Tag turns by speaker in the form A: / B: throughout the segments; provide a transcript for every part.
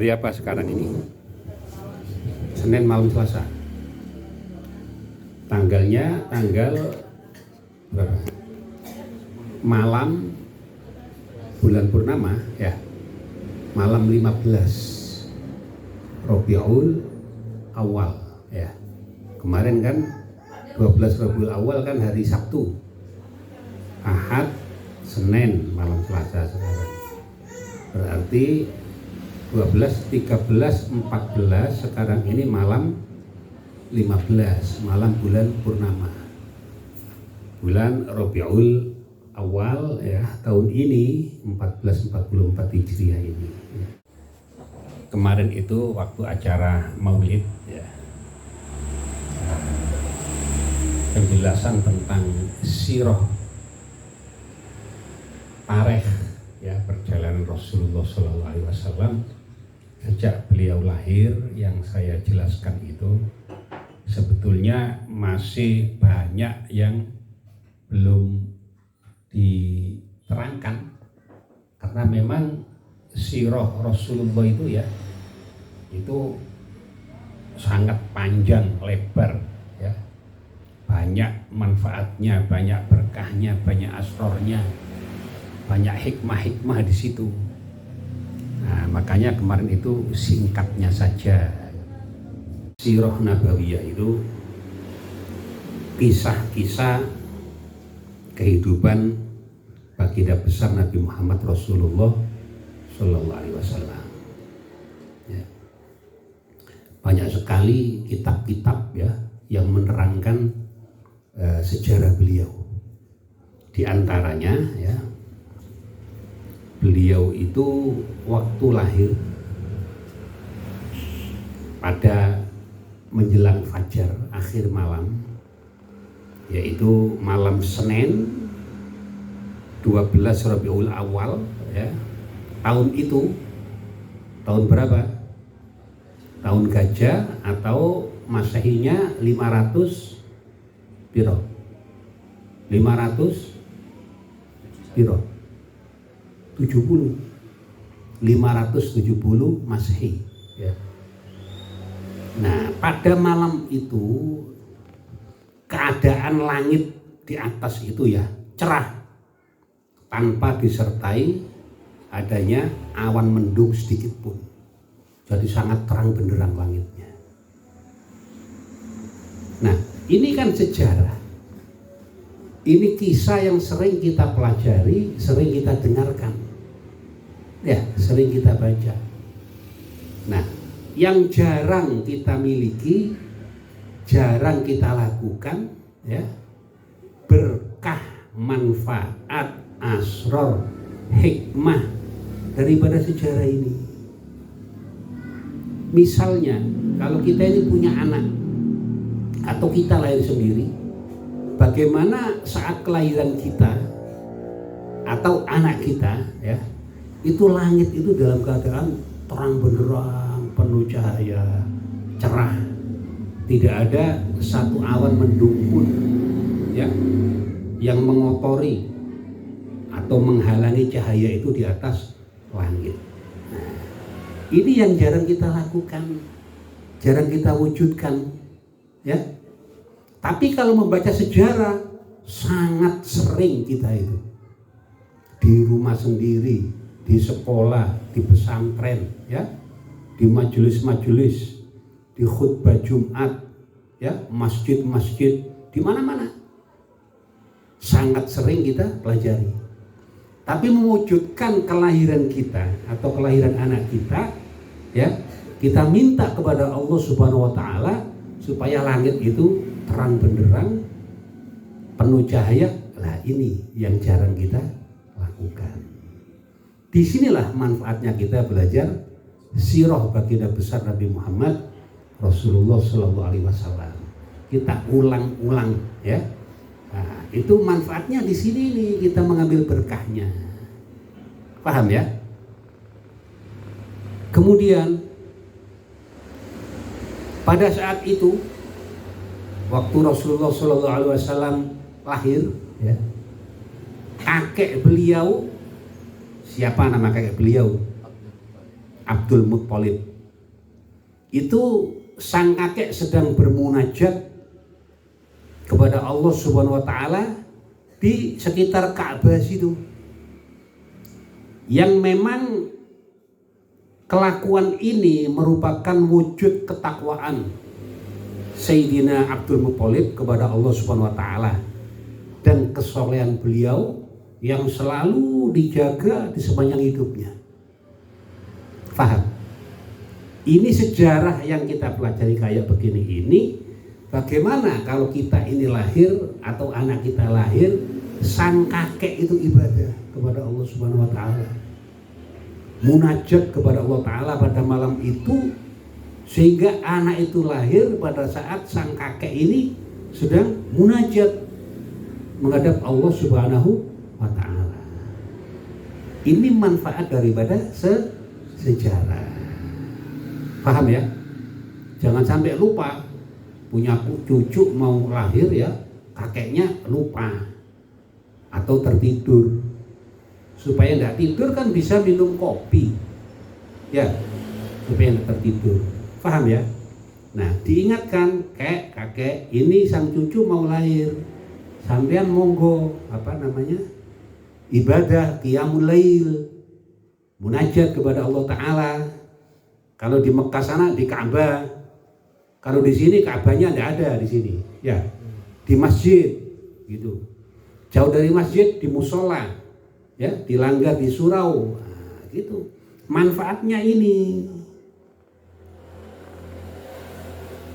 A: Hari apa sekarang ini? Senin malam Selasa. Tanggal berapa? Malam bulan purnama ya. Malam 15 Rabiul Awal ya. Kemarin kan 12 Rabiul Awal kan hari Sabtu. Ahad, Senin, malam Selasa sekarang. Berarti 12, 13, 14 sekarang ini malam 15, malam bulan purnama. Bulan Rabiul Awal ya, tahun ini 1444 Hijriah ini. Kemarin itu waktu acara Maulid ya. Penjelasan tentang sirah tarikh ya perjalanan Rasulullah SAW sejak beliau lahir. Yang saya jelaskan itu sebetulnya masih banyak yang belum diterangkan karena memang sirah Rasulullah itu ya itu sangat panjang lebar ya, banyak manfaatnya, banyak berkahnya, banyak asrornya, banyak hikmah-hikmah di situ. Nah, makanya kemarin itu singkatnya saja. Sirah Nabawiyah itu kisah-kisah kehidupan baginda besar Nabi Muhammad Rasulullah Sallallahu Alaihi Wasallam. Ya. Banyak sekali kitab-kitab ya yang menerangkan sejarah beliau. Di antaranya ya, beliau itu waktu lahir pada menjelang fajar akhir malam, yaitu malam Senin 12 Rabiul Awal ya. Tahun itu tahun berapa? Tahun Gajah atau Masehinya 500 piro? 500 piro? 570 Masehi ya. Nah, pada malam itu keadaan langit di atas itu ya cerah tanpa disertai adanya awan mendung sedikit pun. Jadi sangat terang benderang langitnya. Nah, ini kan sejarah. Ini kisah yang sering kita pelajari, sering kita dengarkan. Ya, sering kita baca. Nah, yang jarang kita miliki, jarang kita lakukan ya, berkah, manfaat, asror, hikmah daripada sejarah ini. Misalnya, kalau kita ini punya anak atau kita lahir sendiri, bagaimana saat kelahiran kita atau anak kita ya, itu langit itu dalam keadaan terang benderang, penuh cahaya, cerah, tidak ada satu awan mendung pun ya yang mengotori atau menghalangi cahaya itu di atas langit. Nah, ini yang jarang kita lakukan, jarang kita wujudkan ya. Tapi kalau membaca sejarah sangat sering kita itu di rumah sendiri, di sekolah, di pesantren ya, di majelis-majelis, di khutbah Jumat ya, masjid-masjid, di mana-mana sangat sering kita pelajari. Tapi mewujudkan kelahiran kita atau kelahiran anak kita ya, kita minta kepada Allah Subhanahu wa taala supaya langit itu terang benderang, penuh cahaya. Nah, ini yang jarang kita lakukan. Disinilah manfaatnya kita belajar sirah baginda besar Nabi Muhammad Rasulullah Sallallahu Alaihi Wasallam. Kita ulang-ulang ya. Nah, itu manfaatnya di sini nih, kita mengambil berkahnya. Paham ya? Kemudian pada saat itu waktu Rasulullah Sallallahu Alaihi Wasallam lahir ya, kakek beliau, siapa nama kakek beliau? Abdul Muttalib. Itu sang kakek sedang bermunajat kepada Allah Subhanahu wa taala di sekitar Ka'bah situ. Yang memang kelakuan ini merupakan wujud ketakwaan Sayyidina Abdul Muttalib kepada Allah Subhanahu wa taala dan kesolehan beliau yang selalu dijaga di sepanjang hidupnya. Faham? Ini sejarah yang kita pelajari kayak begini ini. Bagaimana kalau kita ini lahir atau anak kita lahir, sang kakek itu ibadah kepada Allah Subhanahu wa taala. Munajat kepada Allah taala pada malam itu, sehingga anak itu lahir pada saat sang kakek ini sedang munajat menghadap Allah Subhanahu wa taala. Ini manfaat daripada sejarah. Paham ya? Jangan sampai lupa, punya cucu mau lahir ya, kakeknya lupa atau tertidur. Supaya tidak tidur kan bisa minum kopi ya, supaya tidak tertidur. Paham ya? Nah, diingatkan, kakek ini sang cucu mau lahir, sampean monggo ibadah qiyamul lail, munajat kepada Allah taala. Kalau di Mekah sana di Ka'bah, kalau di sini Ka'bahnya tidak ada di sini, ya di masjid, gitu. Jauh dari masjid di musola, ya di langgar di surau, gitu. Manfaatnya ini.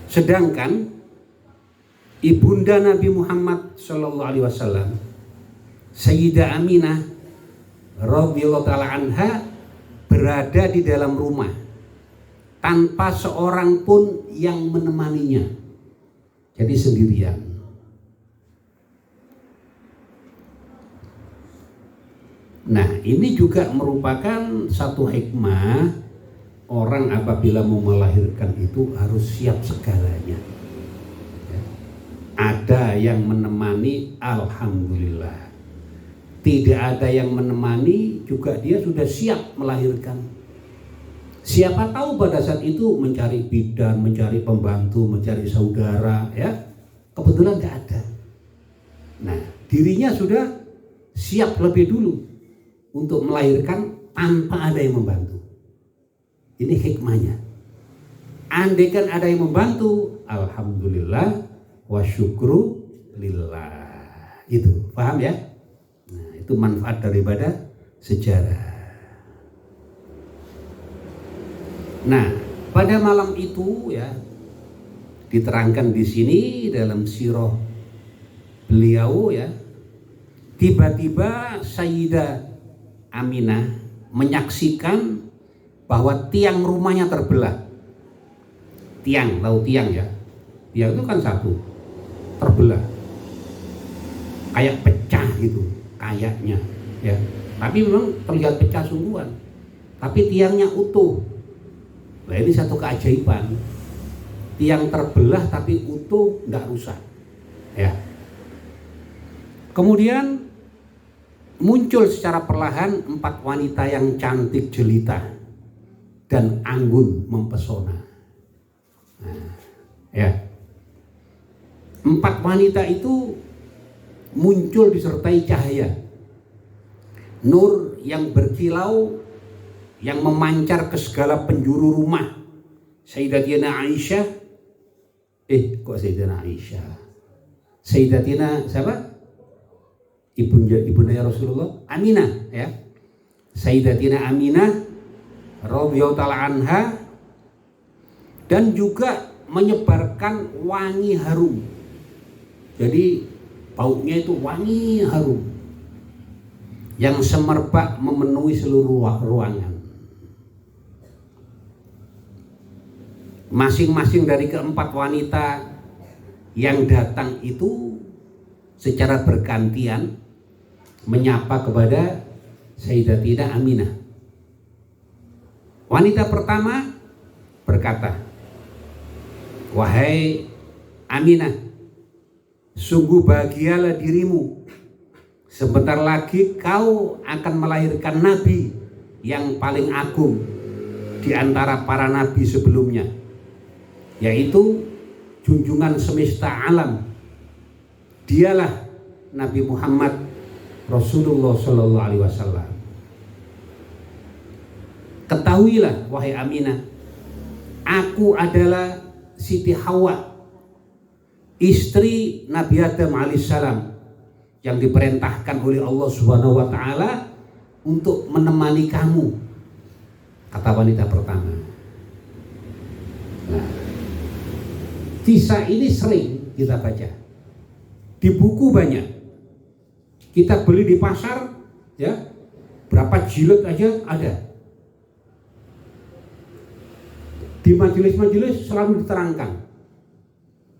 A: Sedangkan ibunda Nabi Muhammad SAW, Sayyidah Aminah radhiyallahu taala anha berada di dalam rumah tanpa seorang pun yang menemaninya, jadi sendirian. Nah, ini juga merupakan satu hikmah, orang apabila mau melahirkan itu harus siap segalanya. Ada yang menemani, alhamdulillah. Tidak ada yang menemani, juga dia sudah siap melahirkan. Siapa tahu pada saat itu mencari bidan, mencari pembantu, mencari saudara, ya kebetulan nggak ada. Nah, dirinya sudah siap lebih dulu untuk melahirkan tanpa ada yang membantu. Ini hikmahnya. Andaikan ada yang membantu, alhamdulillah wa syukru lillah. Itu, paham ya? Nah, itu manfaat daripada sejarah. Nah, pada malam itu ya diterangkan di sini dalam sirah beliau ya, tiba-tiba Sayyidah Aminah menyaksikan bahwa tiang rumahnya terbelah. Tiang, tahu tiang ya? Tiang itu kan satu, terbelah. Kayak pecah gitu, kayaknya ya. Tapi memang terlihat pecah sungguhan. Tapi tiangnya utuh. Nah, ini satu keajaiban. Tiang terbelah tapi utuh, nggak rusak. Ya. Kemudian muncul secara perlahan 4 wanita yang cantik jelita dan anggun mempesona. Nah, ya. 4 wanita itu muncul disertai cahaya, nur yang berkilau, yang memancar ke segala penjuru rumah. Sayyidatina Aisyah, kok Sayyidatina Aisyah? Sayyidatina siapa? Ibunda Rasulullah, Aminah ya. Sayyidatina Aminah radhiyallahu taala anha, dan juga menyebarkan wangi harum. Jadi baunya itu wangi harum yang semerbak memenuhi seluruh ruangan. Masing-masing dari keempat wanita yang datang itu secara bergantian menyapa kepada Sayyidatina Aminah. Wanita pertama berkata, "Wahai Aminah, sungguh bahagialah dirimu. Sebentar lagi kau akan melahirkan Nabi yang paling agung di antara para nabi sebelumnya, yaitu junjungan semesta alam. Dialah Nabi Muhammad Rasulullah Sallallahu Alaihi Wasallam. Ketahuilah wahai Aminah, aku adalah Siti Hawa, istri Nabi Adam alaihissalam, yang diperintahkan oleh Allah Subhanahu wa taala untuk menemani kamu, kata wanita pertama. Nah, kisah ini sering kita baca. Di buku banyak. Kita beli di pasar, ya. Berapa jilid aja ada. Di majelis-majelis selalu diterangkan.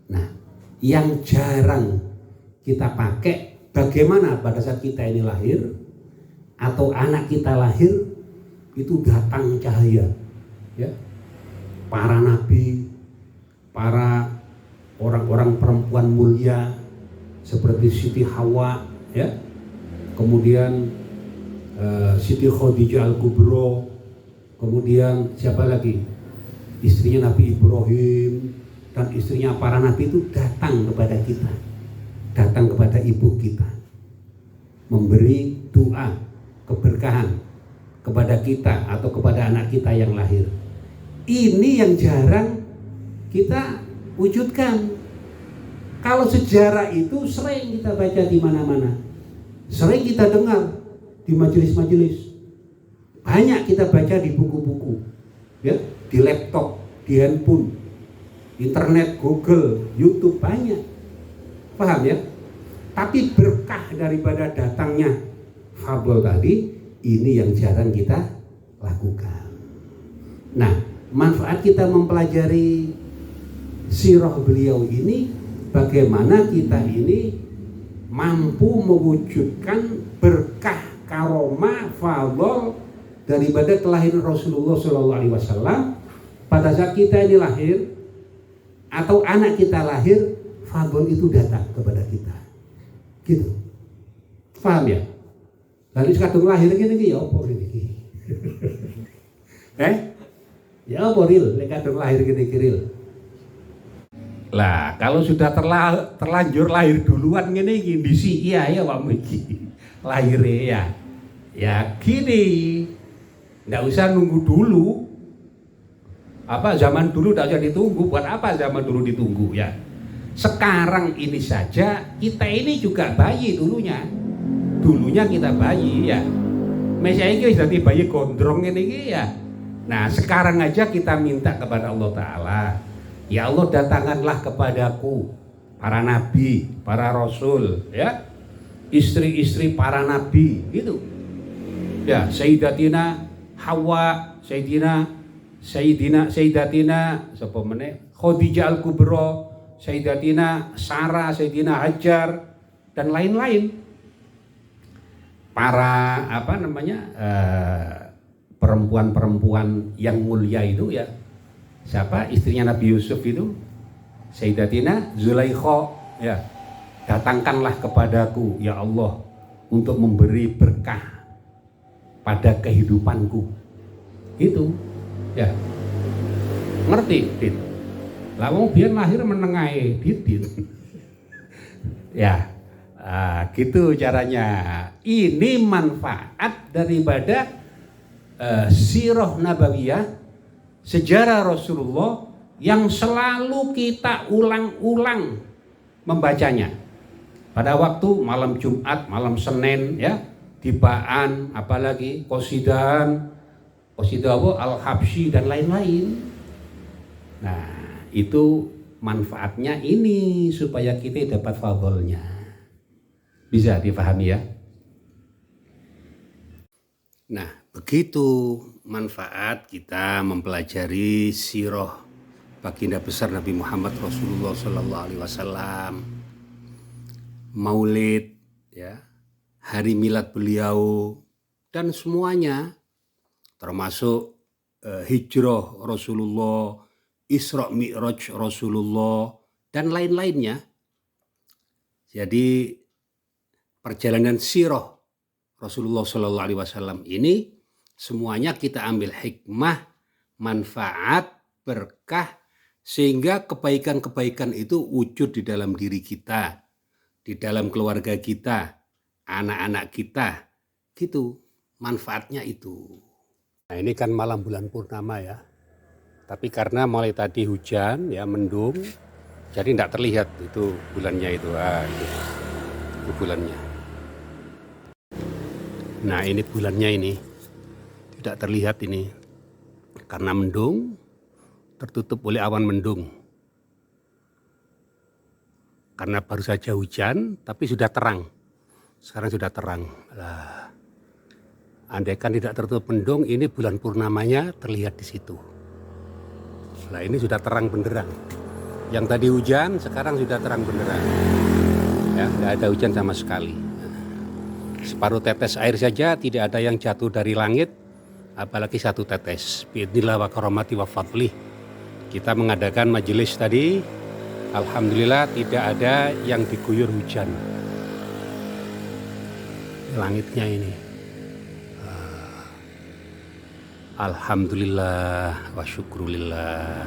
A: Nah, yang jarang kita pakai, bagaimana pada saat kita ini lahir atau anak kita lahir itu datang cahaya, ya. Para nabi, para orang-orang perempuan mulia seperti Siti Hawa, ya. Kemudian Siti Khadijah Al-Kubro, kemudian siapa lagi? Istrinya Nabi Ibrahim dan istrinya para nabi itu datang kepada kita, datang kepada ibu kita, memberi doa keberkahan kepada kita atau kepada anak kita yang lahir. Ini yang jarang kita wujudkan. Kalau sejarah itu sering kita baca di mana-mana, sering kita dengar di majelis-majelis, banyak kita baca di buku-buku, ya, di laptop, di handphone, internet, Google, YouTube, banyak. Paham ya? Tapi berkah daripada datangnya fabel tadi, ini yang jarang kita lakukan. Nah, manfaat kita mempelajari sirah beliau ini, bagaimana kita ini mampu mewujudkan berkah, karomah, fadl daripada kelahiran Rasulullah SAW. Pada saat kita ini lahir atau anak kita lahir, fadl itu datang kepada kita. Gitu. Paham ya? Lalu kadung lahir gini ya apa ini? Ya apa ril? Kadung lahir gini ril. Lah, kalau sudah terlanjur lahir duluan ngene iki ndisi iya ya Pak Muji. Lahirnya ya. Ya gini. Enggak usah nunggu dulu. Apa zaman dulu enggak usah ditunggu, buat apa zaman dulu ditunggu ya. Sekarang ini saja kita ini juga bayi dulunya. Dulunya kita bayi ya. Mesya iki wis dadi bayi gondrong ngene iki ya. Nah, sekarang aja kita minta kepada Allah Ta'ala, ya Allah datangkanlah kepadaku para nabi, para rasul, ya, istri-istri para nabi, gitu. Ya, Sayyidatina Hawa, Sayyidatina sapa meneh, Khadijah Al-Kubro, Sayyidatina Sarah, Sayyidina Hajar dan lain-lain. Para perempuan-perempuan yang mulia itu ya. Siapa istrinya Nabi Yusuf itu? Sayyidatina Zulaikha, ya. Datangkanlah kepadaku ya Allah untuk memberi berkah pada kehidupanku. Itu ya. Ngerti, Dit? Lah wong biyen lahir menengahe, Dit. Ya. Gitu caranya. Ini manfaat daripada sirah nabawiyah, sejarah Rasulullah yang selalu kita ulang-ulang membacanya. Pada waktu malam Jumat, malam Senin, ya, tibaan, apalagi qasidah Al-Habsyi dan lain-lain. Nah, itu manfaatnya ini supaya kita dapat fadlnya. Bisa dipahami ya? Nah, begitu manfaat kita mempelajari sirah baginda besar Nabi Muhammad Rasulullah Sallallahu Alaihi Wasallam, Maulid, ya, hari milad beliau dan semuanya, termasuk hijrah Rasulullah, Isra Mi'raj Rasulullah dan lain-lainnya. Jadi perjalanan sirah Rasulullah Sallallahu Alaihi Wasallam ini semuanya kita ambil hikmah manfaat, berkah, sehingga kebaikan-kebaikan itu wujud di dalam diri kita, di dalam keluarga kita, anak-anak kita, gitu. Manfaatnya itu. Nah, ini kan malam bulan purnama ya. Tapi karena mulai tadi hujan ya, mendung, jadi tidak terlihat itu bulannya itu. Itu bulannya. Nah, ini bulannya ini tidak terlihat ini karena mendung, tertutup oleh awan mendung. Karena baru saja hujan, tapi sudah terang. Sekarang sudah terang. Nah, andaikan tidak tertutup mendung, ini bulan purnamanya terlihat di situ. Nah, ini sudah terang benderang. Yang tadi hujan, sekarang sudah terang benderang. Ya, tidak ada hujan sama sekali. Separuh tetes air saja tidak ada yang jatuh dari langit, apalagi satu tetes. Biidznillah wa karamati wa fadlih. Kita mengadakan majelis tadi, alhamdulillah tidak ada yang diguyur hujan. Langitnya ini. Alhamdulillah wa syukrulillah.